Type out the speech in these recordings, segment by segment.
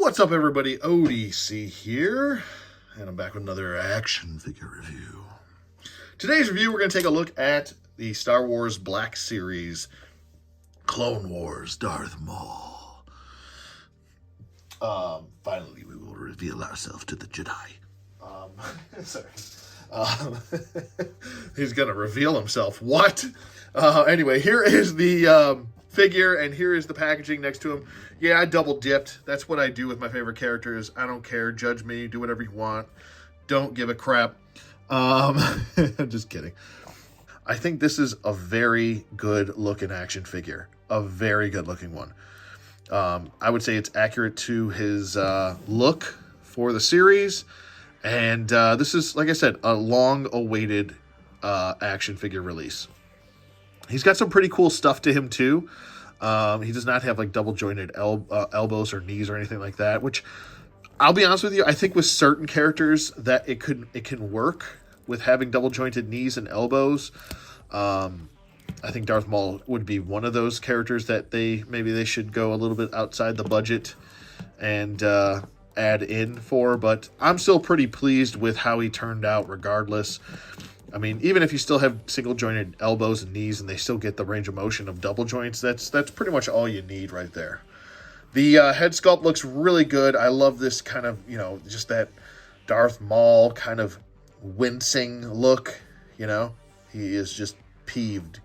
What's up, everybody? ODC here, and I'm back with another action figure review. Today's review, we're going to take a look at the Star Wars Black Series Clone Wars Darth Maul. Finally, we will reveal ourselves to the Jedi. He's going to reveal himself. What? Anyway, here is the figure, and here is the packaging next to him. Yeah, I double dipped. That's what I do with my favorite characters. I don't care. Judge me. Do whatever you want. Don't give a crap. Just kidding. I think this is a very good looking action figure. A very good looking one. I would say it's accurate to his look for the series. And this is, like I said, a long-awaited action figure release. He's got some pretty cool stuff to him, too. He does not have, like, double-jointed elbows or knees or anything like that, which, I'll be honest with you, I think with certain characters that it can work with having double-jointed knees and elbows. I think Darth Maul would be one of those characters that maybe they should go a little bit outside the budget and add in for, but I'm still pretty pleased with how he turned out regardless. I mean, even if you still have single jointed elbows and knees and they still get the range of motion of double joints, that's pretty much all you need right there. The head sculpt looks really good. I love this kind of, just that Darth Maul kind of wincing look, He is just peeved.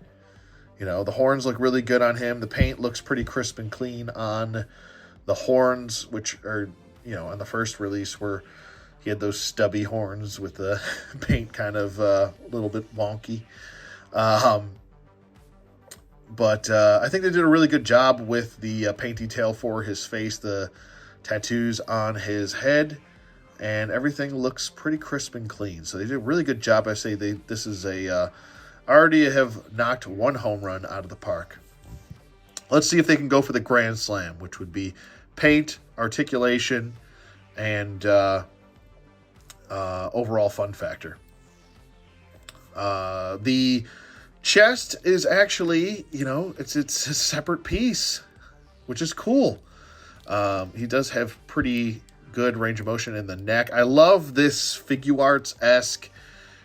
The horns look really good on him. The paint looks pretty crisp and clean on the horns, which are, on the first release where he had those stubby horns with the paint kind of a little bit wonky. But I think they did a really good job with the paint detail for his face, the tattoos on his head, and everything looks pretty crisp and clean. So they did a really good job. I say this is already have knocked one home run out of the park. Let's see if they can go for the grand slam, which would be paint, articulation, and overall fun factor. The chest is actually, it's a separate piece, which is cool. He does have pretty good range of motion in the neck. I love this Figuarts-esque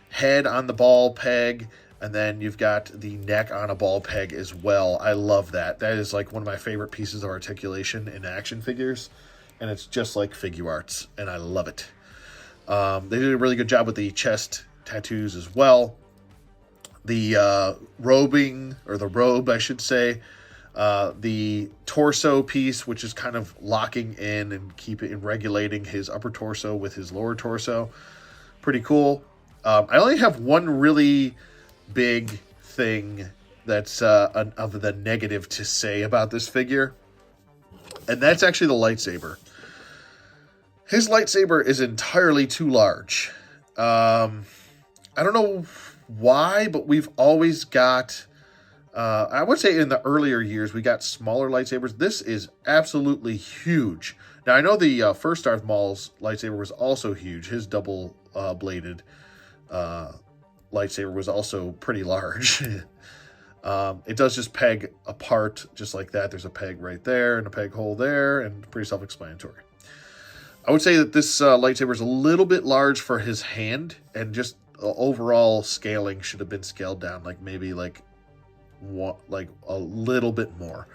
head on the ball peg, and then you've got the neck on a ball peg as well. I love that. That is like one of my favorite pieces of articulation in action figures, and it's just like Figuarts, and I love it. They did a really good job with the chest tattoos as well. The robing, or the robe, I should say, the torso piece, which is kind of locking in and regulating his upper torso with his lower torso. Pretty cool. I only have one really big thing that's of the negative to say about this figure, and that's actually the lightsaber. His lightsaber is entirely too large. I don't know why, but we've always got, I would say in the earlier years, we got smaller lightsabers. This is absolutely huge. Now, I know the first Darth Maul's lightsaber was also huge. His double-bladed lightsaber was also pretty large. It does just peg apart just like that. There's a peg right there and a peg hole there, and pretty self-explanatory. I would say that this lightsaber is a little bit large for his hand, and just overall scaling should have been scaled down, like maybe like a little bit more.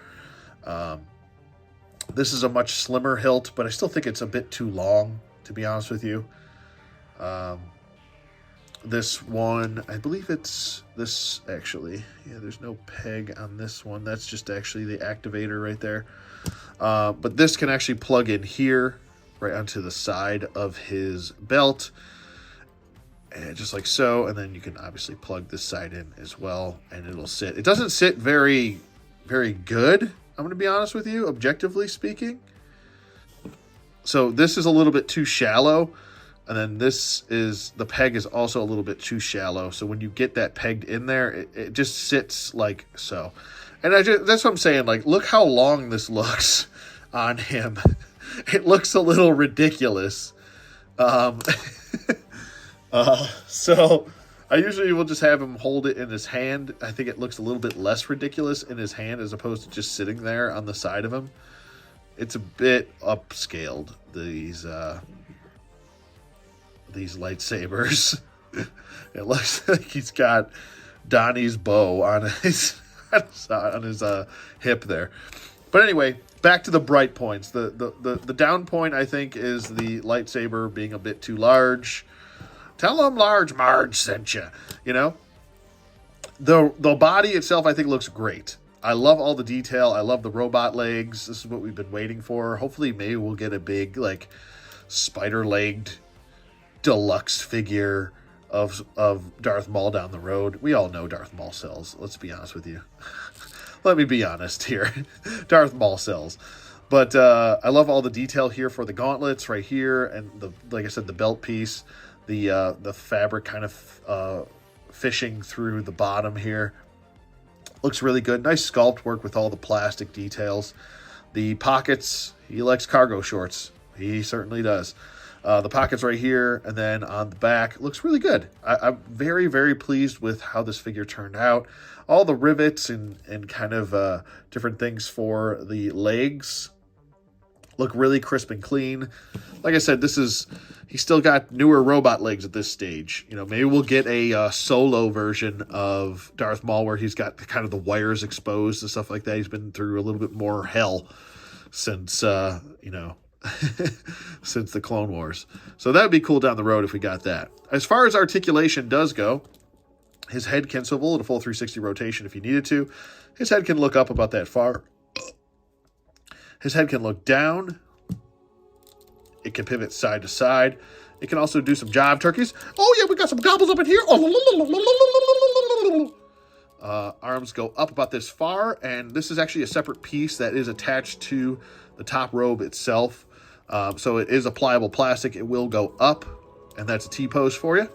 This is a much slimmer hilt, but I still think it's a bit too long, to be honest with you. This one, I believe it's this actually. Yeah, there's no peg on this one. That's just actually the activator right there. But this can actually plug in here, right onto the side of his belt, and just like so, and then you can obviously plug this side in as well, and it'll sit. It doesn't sit very, very good, I'm going to be honest with you, objectively speaking. So this is a little bit too shallow, and then the peg is also a little bit too shallow, so when you get that pegged in there, it just sits like so. And that's what I'm saying, like, look how long this looks on him. It looks a little ridiculous. So I usually will just have him hold it in his hand. I think it looks a little bit less ridiculous in his hand as opposed to just sitting there on the side of him. it's a bit upscaled, these lightsabers. It looks like he's got Donnie's bow on his hip there. But anyway, back to the bright points. The down point, I think, is the lightsaber being a bit too large. Tell him Large Marge sent you. You know, the body itself, I think, looks great. I love all the detail. I love the robot legs. This is what we've been waiting for. Hopefully, maybe we'll get a big, like, spider-legged deluxe figure of Darth Maul down the road. We all know Darth Maul sells. Let's be honest with you. Let me be honest here. Darth Maul sells. But I love all the detail here for the gauntlets right here, and like I said, the belt piece, the fabric kind of fishing through the bottom here. Looks really good. Nice sculpt work with all the plastic details. The pockets, he likes cargo shorts. He certainly does. The pockets right here, and then on the back, looks really good. I'm very, very pleased with how this figure turned out. All the rivets and kind of different things for the legs look really crisp and clean. Like I said, he's still got newer robot legs at this stage. You know, maybe we'll get a solo version of Darth Maul where he's got kind of the wires exposed and stuff like that. He's been through a little bit more hell since, since the Clone Wars. So that would be cool down the road if we got that. As far as articulation does go, his head can swivel at a full 360 rotation if you needed to. His head can look up about that far. His head can look down. It can pivot side to side. It can also do some jive turkeys. Oh, yeah, we got some gobbles up in here. Arms go up about this far, and this is actually a separate piece that is attached to the top robe itself. So it is a pliable plastic. It will go up, and that's a T-pose for you.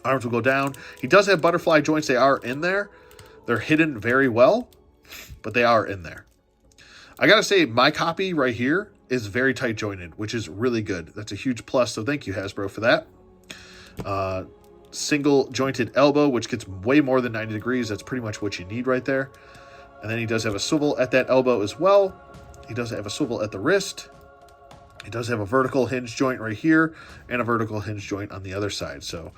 Arms will go down. He does have butterfly joints. They are in there. They're hidden very well, but they are in there. I gotta say, my copy right here is very tight jointed, which is really good. That's a huge plus, so thank you, Hasbro, for that. Single jointed elbow, which gets way more than 90 degrees. That's pretty much what you need right there. And then he does have a swivel at that elbow as well. He does have a swivel at the wrist. He does have a vertical hinge joint right here and a vertical hinge joint on the other side. So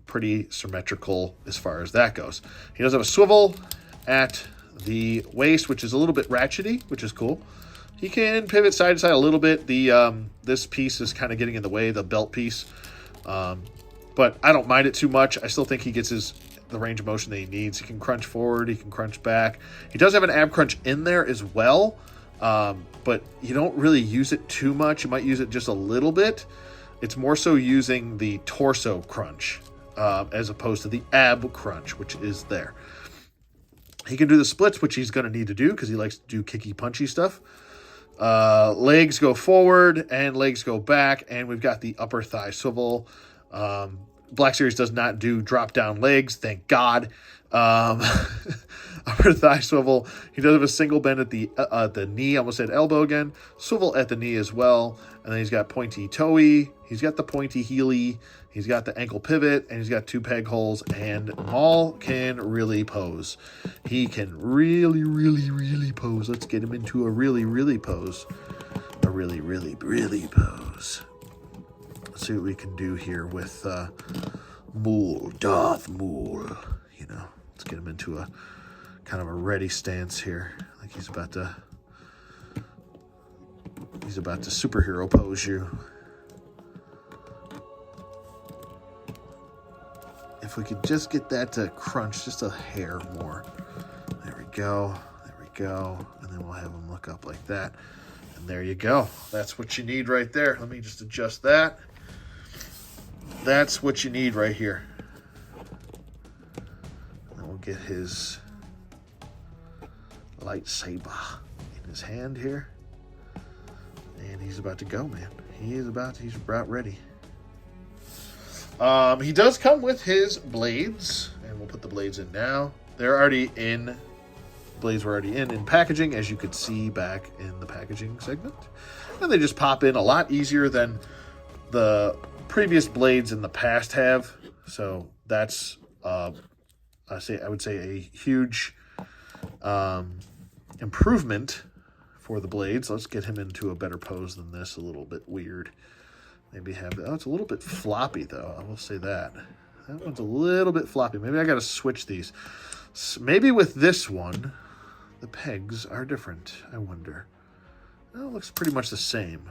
pretty symmetrical as far as that goes. He does have a swivel at the waist, which is a little bit ratchety, which is cool. He can pivot side to side a little bit. This piece is kind of getting in the way, the belt piece. But I don't mind it too much. I still think he gets the range of motion that he needs. He can crunch forward. He can crunch back. He does have an ab crunch in there as well. But you don't really use it too much. You might use it just a little bit. It's more so using the torso crunch as opposed to the ab crunch, which is there. He can do the splits, which he's going to need to do because he likes to do kicky, punchy stuff. Legs go forward and legs go back, and we've got the upper thigh swivel. Black Series does not do drop-down legs, thank God. Upper thigh swivel. He does have a single bend at the knee. I almost said elbow again. Swivel at the knee as well. And then he's got pointy toey. He's got the pointy heely. He's got the ankle pivot. And he's got two peg holes. And Maul can really pose. He can really, really, really pose. Let's get him into a really, really pose. A really, really, really pose. Let's see what we can do here with Maul. Darth Maul. You know, let's get him into a kind of a ready stance here. Like he's about to superhero pose you. If we could just get that to crunch just a hair more. There we go. There we go. And then we'll have him look up like that. And there you go. That's what you need right there. Let me just adjust that. That's what you need right here. And then we'll get his lightsaber in his hand here. And he's about to go, man. He's about ready. He does come with his blades, and we'll put the blades in now. They're already in. Blades were already in packaging, as you could see back in the packaging segment. And they just pop in a lot easier than the previous blades in the past have. So that's, I would say a huge improvement for the blades. Let's get him into a better pose than this. A little bit weird. Maybe have... Oh, it's a little bit floppy, though. I will say that. That one's a little bit floppy. Maybe I got to switch these. So maybe with this one, the pegs are different, I wonder. Well, it looks pretty much the same.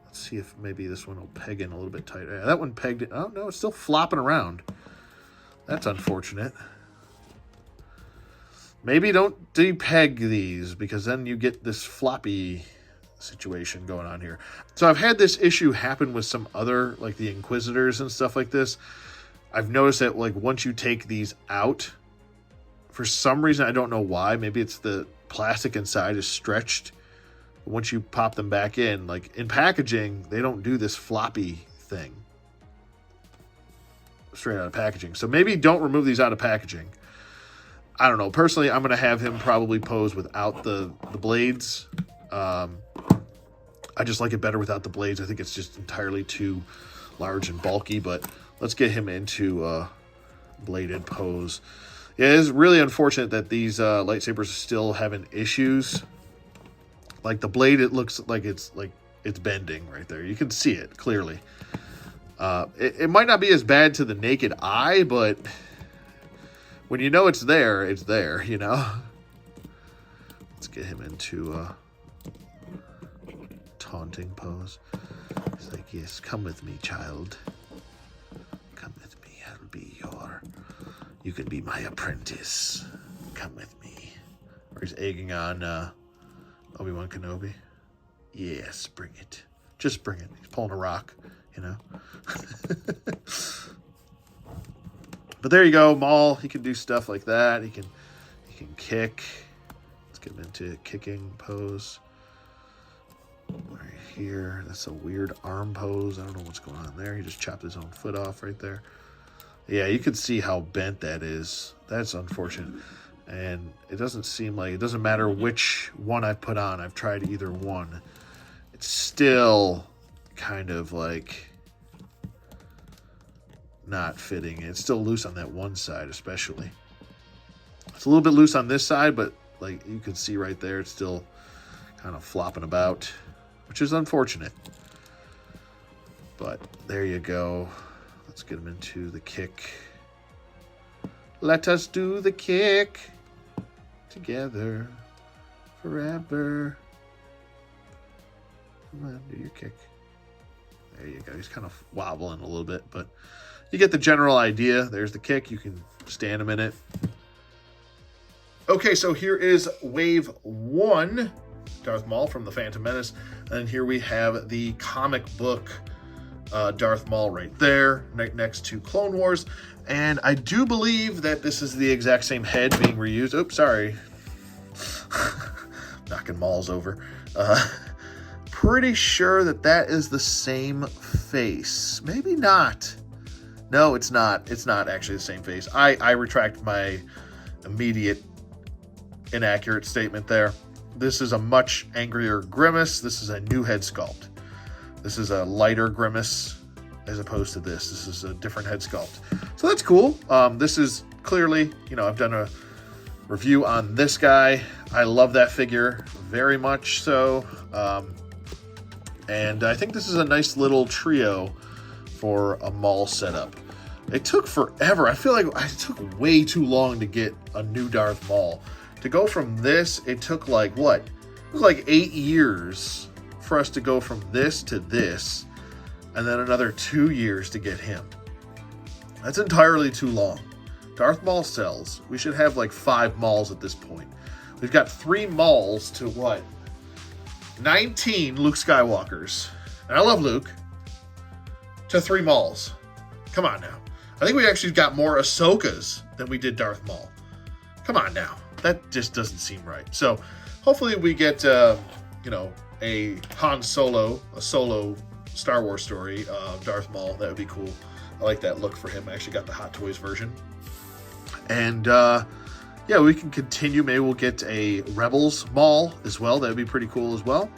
Let's see if maybe this one will peg in a little bit tighter. Yeah, that one pegged it. Oh, no, it's still flopping around. That's unfortunate. Maybe don't depeg these, because then you get this floppy situation going on here. So I've had this issue happen with some other, like the Inquisitors and stuff like this. I've noticed that like once you take these out, for some reason, I don't know why, maybe it's the plastic inside is stretched. Once you pop them back in, like in packaging, they don't do this floppy thing straight out of packaging. So maybe don't remove these out of packaging. I don't know. Personally, I'm going to have him probably pose without the blades. I just like it better without the blades. I think it's just entirely too large and bulky, but let's get him into a bladed pose. Yeah, it is really unfortunate that these lightsabers are still having issues. Like the blade, it looks like it's bending right there. You can see it clearly. It might not be as bad to the naked eye, but when you know it's there, you know? Let's get him into a taunting pose. He's like, yes, come with me, child. Come with me. I'll be you can be my apprentice. Come with me. Or he's egging on Obi-Wan Kenobi. Yes, bring it. Just bring it. He's pulling a rock, you know? But there you go, Maul. He can do stuff like that. He can kick. Let's get him into kicking pose. Right here. That's a weird arm pose. I don't know what's going on there. He just chopped his own foot off right there. Yeah, you can see how bent that is. That's unfortunate. And it doesn't seem like... It doesn't matter which one I put on. I've tried either one. It's still kind of like... not fitting. It's still loose on that one side, especially. It's a little bit loose on this side, but like you can see right there, it's still kind of flopping about, which is unfortunate. But there you go. Let's get him into the kick. Let us do the kick together forever. Come on, do your kick. There you go. He's kind of wobbling a little bit, but you get the general idea. There's the kick. You can stand him in it. Okay, so here is Wave 1, Darth Maul from The Phantom Menace. And here we have the comic book Darth Maul right there, right next to Clone Wars. And I do believe that this is the exact same head being reused. Oops, sorry. Knocking Mauls over. Pretty sure that is the same face. Maybe not. No, it's not. It's not actually the same face. I retract my immediate inaccurate statement there. This is a much angrier Grimace. This is a new head sculpt. This is a lighter Grimace as opposed to this. This is a different head sculpt. So that's cool. This is clearly, I've done a review on this guy. I love that figure very much so. And I think this is a nice little trio for a Maul setup. It took forever. I feel like it took way too long to get a new Darth Maul. To go from this, it took like, what? It was like 8 years for us to go from this to this, and then another 2 years to get him. That's entirely too long. Darth Maul sells. We should have like 5 Mauls at this point. We've got 3 Mauls to what? 19 Luke Skywalkers. And I love Luke. To 3 Mauls. Come on now. I think we actually got more Ahsokas than we did Darth Maul. Come on now. That just doesn't seem right. So hopefully we get, a Han Solo, a solo Star Wars story of Darth Maul. That would be cool. I like that look for him. I actually got the Hot Toys version. And, yeah, we can continue. Maybe we'll get a Rebels Maul as well. That would be pretty cool as well.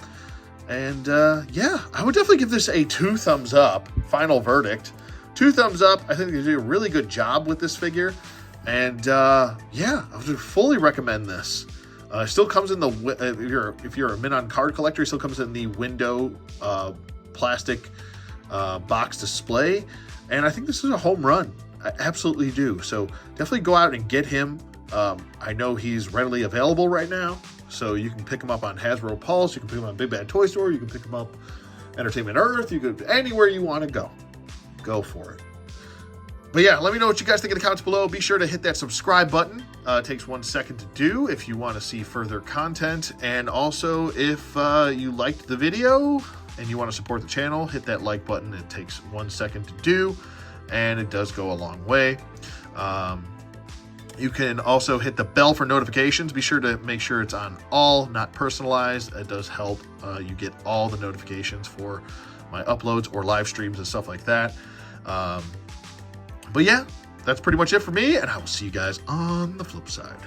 And, yeah, I would definitely give this a 2 thumbs up. Final verdict. 2 thumbs up. I think they did a really good job with this figure. And, yeah, I would fully recommend this. Still comes in the if you're a Min-On card collector, it still comes in the window plastic box display, and I think this is a home run. I absolutely do. So definitely go out and get him. I know he's readily available right now, so you can pick him up on Hasbro Pulse. You can pick him up on Big Bad Toy Store. You can pick him up Entertainment Earth. You could anywhere you want to go for it. But yeah, let me know what you guys think in the comments below. Be sure to hit that subscribe button. It takes 1 second to do if you want to see further content. And also, if you liked the video and you want to support the channel, hit that like button. It takes 1 second to do, and it does go a long way. You can also hit the bell for notifications. Be sure to make sure it's on all, not personalized. It does help you get all the notifications for my uploads or live streams and stuff like that. But yeah, that's pretty much it for me, and I will see you guys on the flip side.